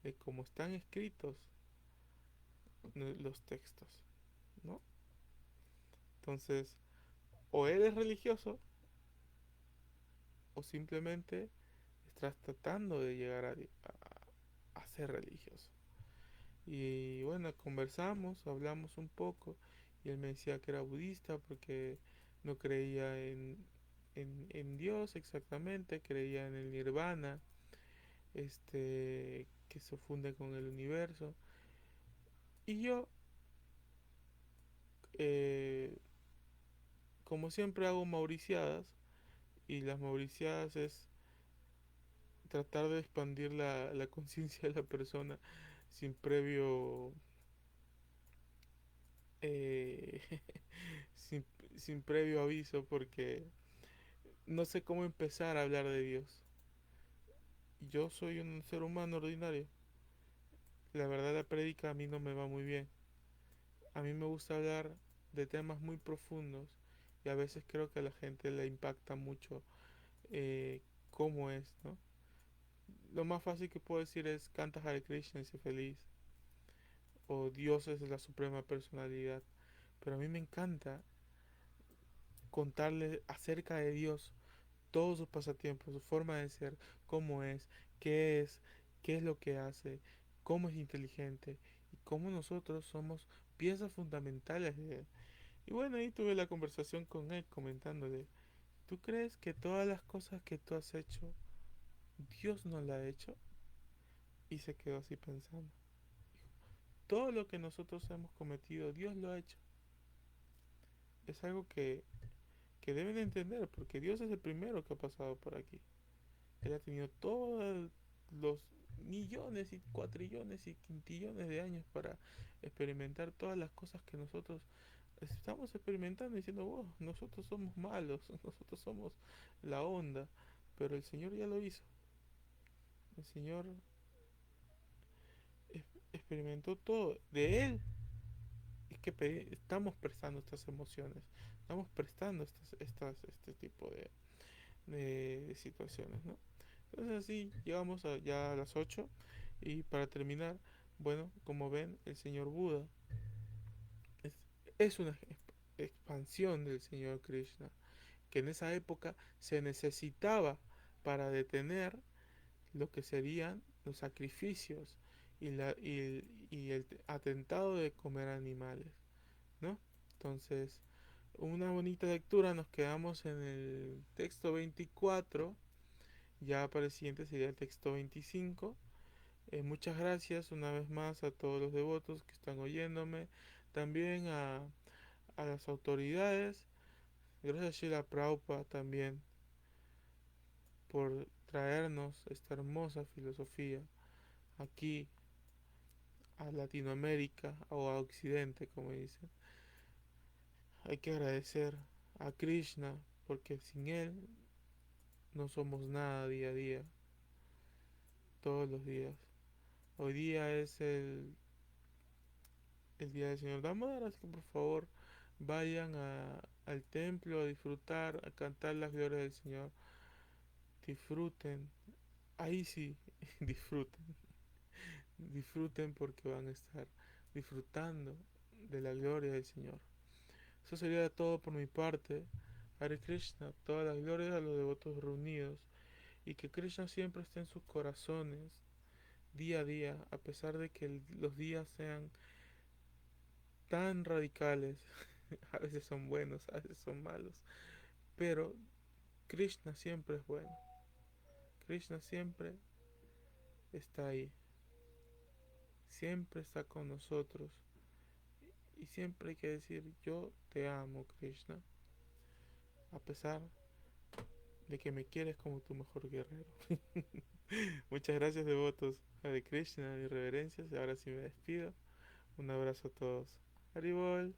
de cómo están escritos los textos, ¿no? Entonces, o eres religioso o simplemente estás tratando de llegar a ser religioso. Y bueno, conversamos, hablamos un poco y él me decía que era budista porque no creía en Dios exactamente, creía en el nirvana, que se funde con el universo. Y yo, eh, como siempre, hago mauriciadas y las mauriciadas es tratar de expandir la conciencia de la persona sin previo eh, sin, sin previo aviso porque no sé cómo empezar a hablar de Dios. Yo soy un ser humano ordinario. La verdad la prédica a mí no me va muy bien. A mí me gusta hablar de temas muy profundos y a veces creo que a la gente le impacta mucho cómo es, ¿no? Lo más fácil que puedo decir es canta Hare Krishna y sé feliz o Dios es la suprema personalidad. Pero a mí me encanta contarle acerca de Dios todos sus pasatiempos, su forma de ser, cómo qué es, qué es lo que hace, cómo es inteligente y cómo nosotros somos piezas fundamentales de él. Y bueno, ahí tuve la conversación con él comentándole, ¿tú crees que todas las cosas que tú has hecho, Dios no las ha hecho? Y se quedó así pensando. Todo lo que nosotros hemos cometido, Dios lo ha hecho. Es algo que deben entender, porque Dios es el primero que ha pasado por aquí. Él ha tenido todos los millones y cuatrillones y quintillones de años para experimentar todas las cosas que nosotros estamos experimentando diciendo, oh, nosotros somos malos, nosotros somos la onda, pero el Señor ya lo hizo. El Señor experimentó todo. De Él es que estamos prestando estas emociones, estamos prestando este tipo de situaciones, ¿no? Entonces así llegamos ya a las 8 y para terminar, bueno, como ven, el señor Buda es, es una expansión del señor Krishna, que en esa época se necesitaba para detener lo que serían los sacrificios y el atentado de comer animales, ¿no? Entonces, una bonita lectura, nos quedamos en el texto 24, ya para el siguiente sería el texto 25. Muchas gracias una vez más a todos los devotos que están oyéndome, también a las autoridades. Gracias a Sheila Prabhupada también por traernos esta hermosa filosofía aquí a Latinoamérica o a Occidente, como dicen. Hay que agradecer a Krishna porque sin él no somos nada día a día, todos los días. Hoy día es el día del Señor Damodar, así que por favor vayan al templo a disfrutar, a cantar las glorias del Señor disfruten, ahí sí, disfruten, disfruten porque van a estar disfrutando de la gloria del Señor. Eso sería todo por mi parte. Hare Krishna, toda la gloria a los devotos reunidos y que Krishna siempre esté en sus corazones día a día, a pesar de que los días sean tan radicales, a veces son buenos, a veces son malos, pero Krishna siempre es bueno, Krishna siempre está ahí, siempre está con nosotros y siempre hay que decir yo te amo Krishna, a pesar de que me quieres como tu mejor guerrero. Muchas gracias devotos, Hare Krishna y reverencias, y ahora sí me despido. Un abrazo a todos. Haribol.